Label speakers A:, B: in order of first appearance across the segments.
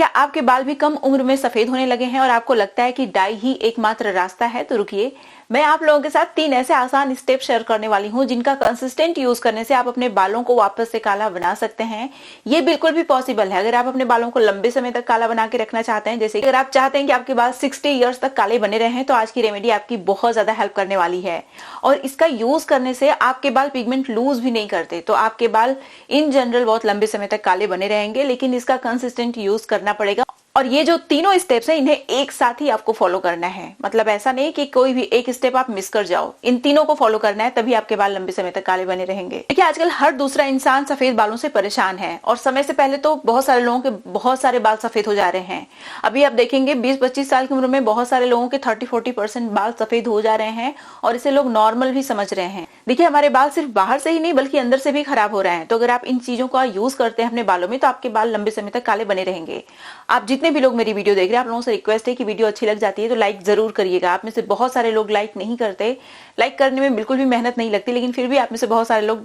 A: क्या आपके बाल भी कम उम्र में सफेद होने लगे हैं और आपको लगता है कि डाई ही एकमात्र रास्ता है? तो रुकिए, मैं आप लोगों के साथ 3 ऐसे आसान स्टेप शेयर करने वाली हूं जिनका कंसिस्टेंट यूज करने से आप अपने बालों को वापस से काला बना सकते हैं। ये बिल्कुल भी पॉसिबल है अगर आप अपने बालों को लंबे समय तक काला बना के रखना चाहते हैं। जैसे अगर आप चाहते हैं कि आपके बाल 60 ईयर्स तक काले बने रहे, तो आज की रेमेडी आपकी बहुत ज्यादा हेल्प करने वाली है। और इसका यूज करने से आपके बाल पिगमेंट लूज भी नहीं करते, तो आपके बाल इन जनरल बहुत लंबे समय तक काले बने रहेंगे। लेकिन इसका कंसिस्टेंट यूज करना पड़ेगा और ये जो तीनों स्टेप्स हैं इन्हें एक साथ ही आपको फॉलो करना है। मतलब ऐसा नहीं कि कोई भी एक स्टेप आप मिस कर जाओ, इन तीनों को फॉलो करना है, तभी आपके बाल लंबे समय तक काले बने रहेंगे। देखिए, आजकल हर दूसरा इंसान सफेद बालों से परेशान है और समय से पहले तो बहुत सारे लोगों के बहुत सारे बाल सफेद हो जा रहे हैं। अभी आप देखेंगे 20-25 साल की उम्र में बहुत सारे लोगों के 30-40% बाल सफेद हो जा रहे हैं और इसे लोग नॉर्मल भी समझ रहे हैं। देखिए, हमारे बाल सिर्फ बाहर से ही नहीं बल्कि अंदर से भी खराब हो रहे हैं। तो अगर आप इन चीजों का यूज करते हैं अपने बालों में, तो आपके बाल लंबे समय तक काले बने रहेंगे। आप जितने भी लोग मेरी वीडियो देख रहे हैं, आप लोगों से रिक्वेस्ट है कि वीडियो अच्छी लग जाती है तो लाइक जरूर करिएगा। आप में से बहुत सारे लोग लाइक नहीं करते, लाइक करने में बिल्कुल भी मेहनत नहीं लगती, लेकिन फिर भी आप में से बहुत सारे लोग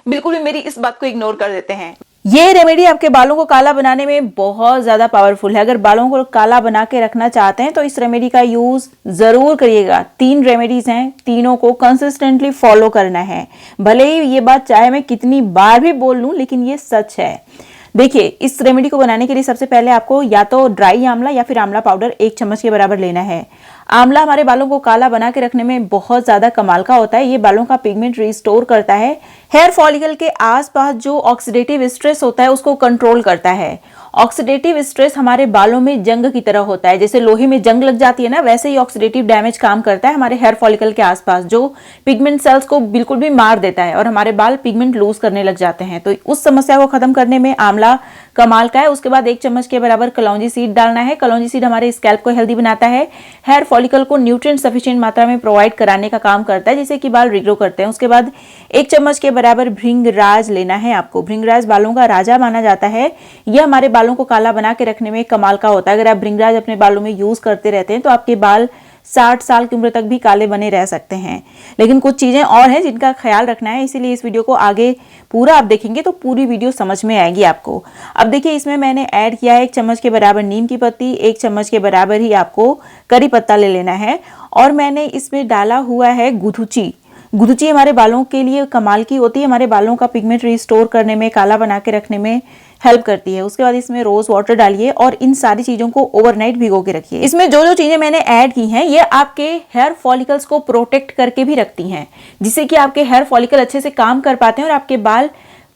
A: बिल्कुल भी मेरी इस बात को इग्नोर कर देते हैं।
B: ये रेमेडी आपके बालों को काला बनाने में बहुत ज्यादा पावरफुल है। अगर बालों को काला बना के रखना चाहते हैं तो इस रेमेडी का यूज जरूर करिएगा। 3 रेमेडीज हैं, तीनों को कंसिस्टेंटली फॉलो करना है। भले ही ये बात चाहे मैं कितनी बार भी बोल लूं, लेकिन ये सच है। देखिए, इस रेमेडी को बनाने के लिए सबसे पहले आपको या तो ड्राई आंवला या फिर आंवला पाउडर 1 चम्मच के बराबर लेना है। आंवला हमारे बालों को काला बना के रखने में बहुत ज्यादा कमाल का होता है। ये बालों का पिगमेंट रिस्टोर करता है, हेयर फॉलिकल के आसपास जो ऑक्सीडेटिव स्ट्रेस होता है उसको कंट्रोल करता है। ऑक्सीडेटिव स्ट्रेस हमारे बालों में जंग की तरह होता है, जैसे लोहे में जंग लग जाती है ना, वैसे ही ऑक्सीडेटिव डैमेज काम करता है हमारे हेयर फॉलिकल के आसपास, जो पिगमेंट सेल्स को बिल्कुल भी मार देता है और हमारे बाल पिगमेंट लूज करने लग जाते हैं। तो उस समस्या को खत्म करने में आंवला कमाल का है। उसके बाद 1 चम्मच के बराबर कलौंजी सीड डालना है। कलौंजी सीड हमारे स्कैल्प को हेल्दी बनाता है, हेयर फॉलिकल को न्यूट्रिएंट सफिशिएंट मात्रा में प्रोवाइड कराने का काम करता है, जिससे कि बाल रिग्रो करते हैं। उसके बाद 1 चम्मच के बराबर भृंगराज लेना है आपको। भृंगराज बालों का राजा माना जाता है। यह हमारे बालों को काला बना के रखने में कमाल का होता है। अगर आप भृंगराज अपने बालों में यूज करते रहते हैं तो आपके बाल 60 साल की उम्र तक भी काले बने रह सकते हैं। लेकिन कुछ चीजें और हैं जिनका ख्याल रखना है, इसीलिए इस वीडियो को आगे पूरा आप देखेंगे तो पूरी वीडियो समझ में आएगी आपको। अब देखिए, इसमें मैंने ऐड किया है 1 चम्मच के बराबर नीम की पत्ती, 1 चम्मच के बराबर ही आपको करी पत्ता ले लेना है और मैंने इसमें डाला हुआ है गुथुची। गुथुची हमारे बालों के लिए कमाल की होती है, हमारे बालों का पिगमेंट रिस्टोर करने में, काला बना के रखने में हेल्प करती है। उसके बाद इसमें रोज वाटर डालिए और इन सारी चीजों को ओवरनाइट भिगो के रखिए। इसमें जो जो चीजें मैंने ऐड की हैं ये आपके हेयर फॉलिकल्स को प्रोटेक्ट करके भी रखती हैं, जिससे कि आपके हेयर फॉलिकल अच्छे से काम कर पाते हैं और आपके बाल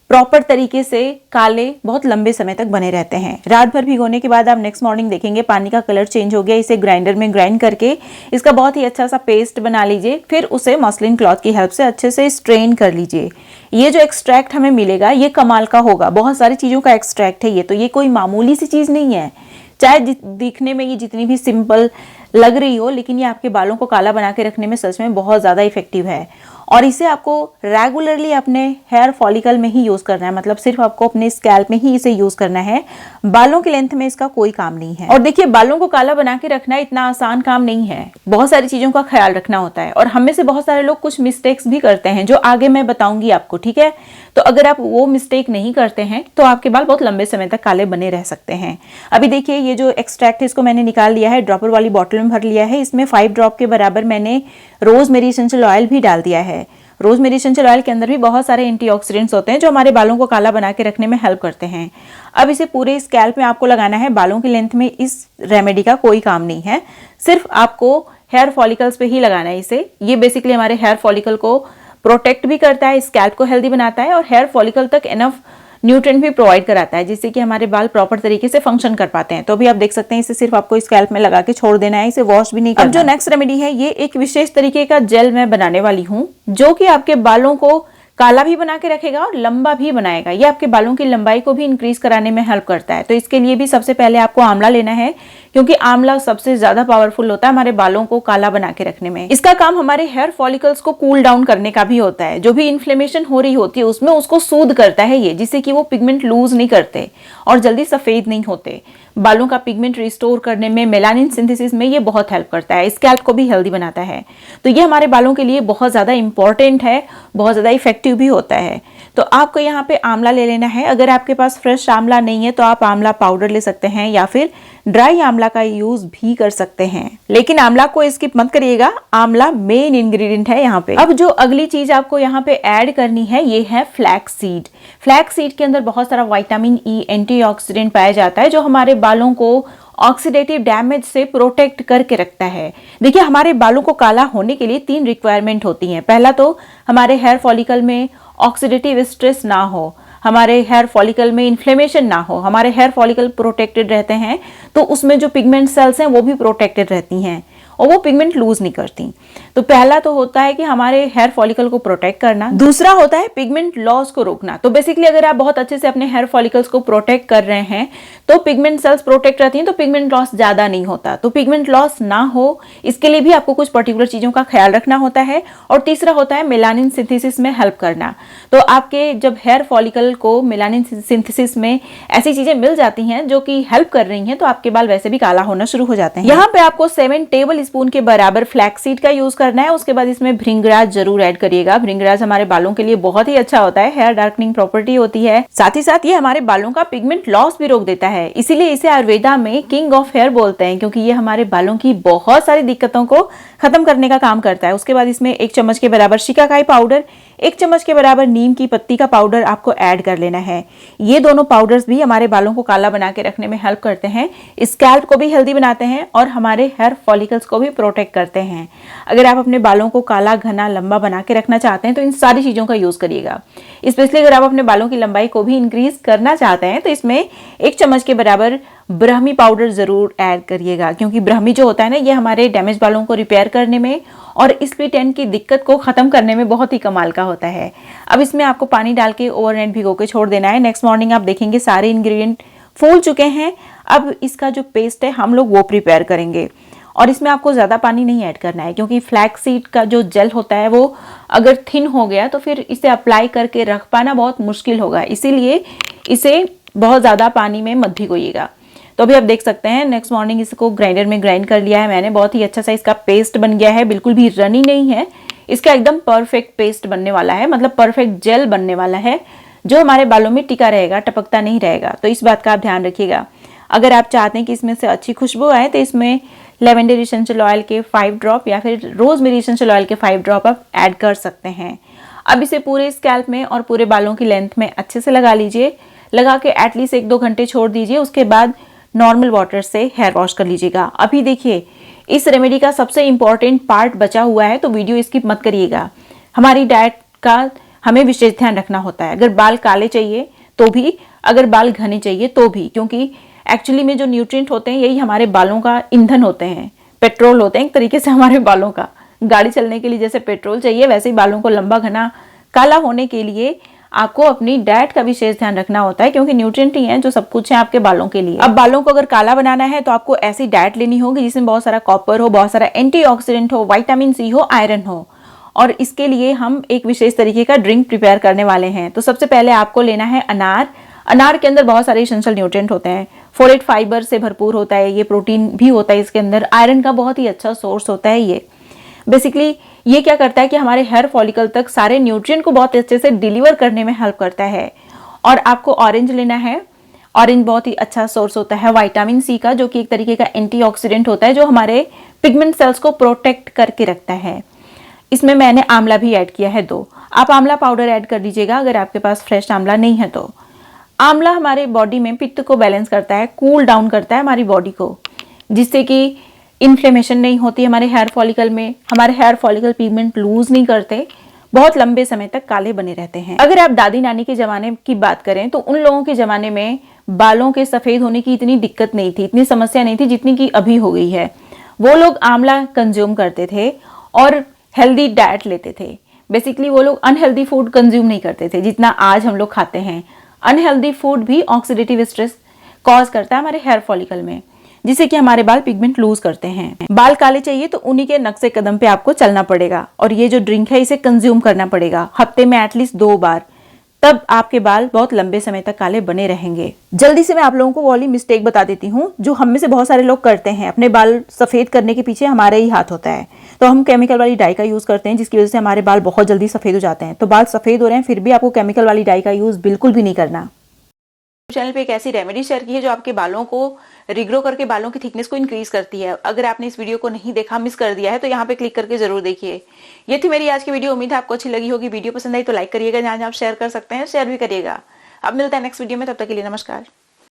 B: प्रॉपर तरीके से काले बहुत लंबे समय तक बने रहते हैं। रात भर भिगोने के बाद आप नेक्स्ट मॉर्निंग देखेंगे पानी का कलर चेंज हो गया। इसे ग्राइंडर में ग्राइंड करके इसका बहुत ही अच्छा सा पेस्ट बना लीजिए। फिर उसे मसलिन क्लॉथ की हेल्प से अच्छे से स्ट्रेन कर लीजिए। ये जो एक्सट्रैक्ट हमें मिलेगा ये कमाल का होगा, बहुत सारी चीजों का एक्सट्रैक्ट है ये, तो ये कोई मामूली सी चीज नहीं है। चाहे दिखने में ये जितनी भी सिंपल लग रही हो, लेकिन ये आपके बालों को काला बना के रखने में सच में बहुत ज्यादा इफेक्टिव है। और इसे आपको रेगुलरली अपने हेयर फॉलिकल में ही यूज करना है, मतलब सिर्फ आपको अपने स्कैल्प में ही इसे यूज करना है। बालों की लेंथ में इसका कोई काम नहीं है। और देखिए, बालों को काला बना के रखना इतना आसान काम नहीं है, बहुत सारी चीजों का ख्याल रखना होता है और हम में से बहुत सारे लोग कुछ मिस्टेक्स भी करते हैं जो आगे मैं बताऊंगी आपको, ठीक है? तो अगर आप वो मिस्टेक नहीं करते हैं तो आपके बाल बहुत लंबे समय तक काले बने रह सकते हैं। अभी देखिए, ये जो एक्सट्रैक्ट है इसको मैंने निकाल लिया है, ड्रॉपर वाली बॉटल में भर लिया है। इसमें 5 ड्रॉप के बराबर मैंने रोजमेरी एसेंशियल ऑयल भी डाल दिया है। रोजमेरी एसेंशियल ऑयल के अंदर भी बहुत सारे एंटीऑक्सीडेंट्स होते हैं जो हमारे बालों को काला बना के रखने में हेल्प करते हैं। अब इसे पूरे स्कैल्प में आपको लगाना है। बालों की लेंथ में इस रेमेडी का कोई काम नहीं है, सिर्फ आपको हेयर फॉलिकल्स पे ही लगाना है इसे। ये बेसिकली हमारे हेयर फॉलिकल को प्रोटेक्ट भी करता है, स्कैल्प को हेल्दी बनाता है और हेयर फॉलिकल तक इनफ न्यूट्रिएंट भी प्रोवाइड कराता है, जिससे कि हमारे बाल प्रॉपर तरीके से फंक्शन कर पाते हैं। तो अभी आप देख सकते हैं इसे सिर्फ आपको स्कैल्प में लगा के छोड़ देना है, इसे वॉश भी नहीं करना। अब जो नेक्स्ट रेमेडी है ये एक विशेष तरीके का जेल मैं बनाने वाली हूँ जो कि आपके बालों को काला भी बना के रखेगा और लंबा भी बनाएगा। ये आपके बालों की लंबाई को भी इंक्रीज कराने में हेल्प करता है। तो इसके लिए भी सबसे पहले आपको आंवला लेना है, क्योंकि आंवला सबसे ज्यादा पावरफुल होता है हमारे बालों को काला बना के रखने में। इसका काम हमारे हेयर फॉलिकल्स को कूल डाउन करने का भी होता है। जो भी इन्फ्लेमेशन हो रही होती है उसमें उसको सूद करता है ये, जिससे कि वो पिगमेंट लूज नहीं करते और जल्दी सफेद नहीं होते। बालों का पिगमेंट रिस्टोर करने में, मेलानिन सिंथेसिस में ये बहुत हेल्प करता है, स्कैल्प को भी हेल्दी बनाता है। तो ये हमारे बालों के लिए बहुत ज्यादा इंपॉर्टेंट है, बहुत ज्यादा इफेक्टिव भी होता है। तो आपको यहाँ पे आंवला ले लेना है। अगर आपके पास फ्रेश आंवला नहीं है तो आप आंवला पाउडर ले सकते हैं या फिर ड्राई आंवला का यूज भी कर सकते हैं, लेकिन आंवला को स्किप मत करिएगा, आंवला मेन इंग्रेडिएंट है यहाँ पे। अब जो अगली चीज आपको यहाँ पे ऐड करनी है ये है फ्लैक्स सीड। फ्लैक्स सीड के अंदर बहुत सारा विटामिन ई, एंटीऑक्सीडेंट पाया जाता है जो हमारे बालों को ऑक्सीडेटिव डैमेज से प्रोटेक्ट करके रखता है। देखिए, हमारे बालों को काला होने के लिए 3 रिक्वायरमेंट होती हैं। पहला तो हमारे हेयर फॉलिकल में ऑक्सीडेटिव स्ट्रेस ना हो, हमारे हेयर फॉलिकल में इन्फ्लेमेशन ना हो, हमारे हेयर फॉलिकल प्रोटेक्टेड रहते हैं तो उसमें जो पिगमेंट सेल्स हैं वो भी प्रोटेक्टेड रहती हैं और वो पिगमेंट लूज नहीं करती। तो पहला तो होता है कि हमारे हेयर फॉलिकल को प्रोटेक्ट करना, दूसरा होता है पिगमेंट लॉस को रोकना। तो बेसिकली अगर आप बहुत अच्छे से अपने हेयर फॉलिकल्स को प्रोटेक्ट कर रहे हैं तो पिगमेंट सेल्स प्रोटेक्ट रहती हैं तो पिगमेंट लॉस ज्यादा नहीं होता। तो पिगमेंट लॉस ना हो इसके लिए भी आपको कुछ पर्टिकुलर चीजों का ख्याल रखना होता है। और तीसरा होता है मेलानिन सिंथेसिस में हेल्प करना। तो आपके जब हेयर फॉलिकल को मेलानिन सिंथेसिस में ऐसी चीजें मिल जाती हैं जो कि हेल्प कर रही हैं तो आपके बाल वैसे भी काला होना शुरू हो जाते हैं। यहाँ पे आपको 7 टेबल स्पून के बराबर फ्लैक्स का यूज करना है। उसके बाद इसमें भृंगराज जरूर ऐड करिएगा। भृंगराज हमारे बालों के लिए बहुत ही अच्छा होता है, हेयर डार्कनिंग प्रॉपर्टी होती है, साथ ही साथ ये हमारे बालों का पिगमेंट लॉस भी रोक देता है। इसीलिए इसे आयुर्वेदा में किंग ऑफ हेयर बोलते हैं क्योंकि ये हमारे बालों की बहुत सारी दिक्कतों को खत्म करने का काम करता है। उसके बाद इसमें 1 चम्मच के बराबर शिकाकाई पाउडर, 1 चम्मच के बराबर नीम की पत्ती का पाउडर आपको ऐड कर लेना है। ये दोनों पाउडर्स भी हमारे बालों को काला बना के रखने में हेल्प करते हैं, स्कैल्प को भी हेल्दी बनाते हैं और हमारे हेयर फॉलिकल्स को भी प्रोटेक्ट करते हैं। अगर आप अपने बालों को काला, घना, लंबा बना के रखना चाहते हैं तो इन सारी चीजों का यूज करिएगा। स्पेशली अगर आप अपने बालों की लंबाई को भी इंक्रीज करना चाहते हैं तो इसमें 1 चम्मच के बराबर ब्राह्मी पाउडर जरूर ऐड करिएगा क्योंकि ब्राह्मी जो होता है ना ये हमारे डैमेज बालों को रिपेयर करने में और स्प्लिट एंड की दिक्कत को खत्म करने में बहुत ही कमाल का होता है। अब इसमें आपको पानी डाल के ओवरनाइट भिगो के छोड़ देना है। नेक्स्ट मॉर्निंग आप देखेंगे सारे इंग्रेडिएंट फूल चुके हैं। अब इसका जो पेस्ट है हम लोग वो प्रिपेयर करेंगे और इसमें आपको ज्यादा पानी नहीं ऐड करना है क्योंकि फ्लैक्स सीड का जो जेल होता है वो अगर थिन हो गया तो फिर इसे अप्लाई करके रख पाना बहुत मुश्किल होगा, इसीलिए इसे बहुत ज्यादा पानी में मत भिगोइएगा। तो अभी आप देख सकते हैं नेक्स्ट मॉर्निंग इसको ग्राइंडर में ग्राइंड कर लिया है मैंने। बहुत ही अच्छा सा इसका पेस्ट बन गया है, बिल्कुल भी रनी नहीं है। इसका एकदम परफेक्ट पेस्ट बनने वाला है, मतलब परफेक्ट जेल बनने वाला है जो हमारे बालों में टिका रहेगा, टपकता नहीं रहेगा। तो इस बात का आप ध्यान रखिएगा। अगर आप चाहते हैं कि इसमें से अच्छी खुशबू आए तो इसमें लेवेंडर एसेंशियल ऑयल के 5 ड्रॉप या फिर रोजमेरी एसेंशियल ऑयल के 5 ड्रॉप आप ऐड कर सकते हैं। अब इसे पूरे स्कैल्प में और पूरे बालों की लेंथ में अच्छे से लगा लीजिए। लगा के एटलीस्ट 1-2 घंटे छोड़ दीजिए। उसके बाद नॉर्मल वाटर से हेयर वॉश कर लीजिएगा। अभी देखिए इस रेमेडी का सबसे इंपॉर्टेंट पार्ट बचा हुआ है तो वीडियो स्किप मत करिएगा। हमारी डाइट का हमें विशेष ध्यान रखना होता है। अगर बाल काले चाहिए तो भी, अगर बाल घने चाहिए तो भी, क्योंकि एक्चुअली में जो न्यूट्रिएंट होते हैं यही हमारे बालों का ईंधन होते हैं, पेट्रोल होते हैं एक तरीके से हमारे बालों का। गाड़ी चलने के लिए जैसे पेट्रोल चाहिए वैसे ही बालों को लंबा, घना, काला होने के लिए आपको अपनी डाइट का विशेष ध्यान रखना होता है क्योंकि न्यूट्रिएंट ही हैं जो सब कुछ है आपके बालों के लिए। अब बालों को अगर काला बनाना है तो आपको ऐसी डाइट लेनी होगी जिसमें बहुत सारा कॉपर हो, बहुत सारा एंटीऑक्सीडेंट हो, विटामिन सी हो, आयरन हो। और इसके लिए हम एक विशेष तरीके का ड्रिंक प्रिपेयर करने वाले हैं। तो सबसे पहले आपको लेना है अनार। अनार के अंदर बहुत सारे एसेंशियल न्यूट्रिएंट होते हैं, फोलेट फाइबर से भरपूर होता है, ये प्रोटीन भी होता है इसके अंदर, आयरन का बहुत ही अच्छा सोर्स होता है ये। बेसिकली ये क्या करता है कि हमारे हेयर फॉलिकल तक सारे न्यूट्रिएंट को बहुत अच्छे से डिलीवर करने में हेल्प करता है। और आपको ऑरेंज लेना है। ऑरेंज बहुत ही अच्छा सोर्स होता है विटामिन सी का, जो कि एक तरीके का एंटीऑक्सीडेंट होता है जो हमारे पिगमेंट सेल्स को प्रोटेक्ट करके रखता है। इसमें मैंने आंवला भी ऐड किया है 2। आप आंवला पाउडर ऐड कर दीजिएगा अगर आपके पास फ्रेश आंवला नहीं है तो। आंवला हमारे बॉडी में पित्त को बैलेंस करता है, कूल डाउन करता है हमारी बॉडी को, जिससे कि इन्फ्लेमेशन नहीं होती हमारे हेयर फॉलिकल में, हमारे हेयर फॉलिकल पिगमेंट लूज नहीं करते, बहुत लंबे समय तक काले बने रहते हैं। अगर आप दादी नानी के जमाने की बात करें तो उन लोगों के जमाने में बालों के सफेद होने की इतनी दिक्कत नहीं थी, इतनी समस्या नहीं थी जितनी की अभी हो गई है। वो लोग आंवला कंज्यूम करते थे और हेल्दी डाइट लेते थे। बेसिकली वो लोग अनहेल्दी फूड कंज्यूम नहीं करते थे जितना आज हम लोग खाते हैं। अनहेल्दी फूड भी ऑक्सीडेटिव स्ट्रेस कॉज करता है हमारे हेयर फॉलिकल में, जिससे कि हमारे बाल पिगमेंट लूज करते हैं। बाल काले चाहिए तो उन्हीं के नक्शे कदम पे आपको चलना पड़ेगा और ये जो ड्रिंक है इसे कंज्यूम करना पड़ेगा हफ्ते में एटलीस्ट 2 बार। तब आपके बाल बहुत लंबे समय तक काले बने रहेंगे। जल्दी से मैं आप लोगों को वो वाली मिस्टेक बता देती हूँ जो हम में से बहुत सारे लोग करते हैं। अपने बाल सफेद करने के पीछे हमारा ही हाथ होता है, तो हम केमिकल वाली डाई का यूज करते हैं जिसकी वजह से हमारे बाल बहुत जल्दी सफेद हो जाते हैं। तो बाल सफेद हो रहे हैं फिर भी आपको केमिकल वाली डाई का यूज बिल्कुल भी नहीं करना।
A: चैनल पे एक ऐसी रेमेडी शेयर की है जो आपके बालों को रिग्रो करके बालों की थिकनेस को इंक्रीज करती है। अगर आपने इस वीडियो को नहीं देखा, मिस कर दिया है, तो यहाँ पे क्लिक करके जरूर देखिए। ये थी मेरी आज की वीडियो। उम्मीद है आपको अच्छी लगी होगी। वीडियो पसंद आई तो लाइक करिएगा, जहां आप शेयर कर सकते हैं शेयर भी करिएगा। अब मिलता है नेक्स्ट वीडियो में, तब तक के लिए नमस्कार।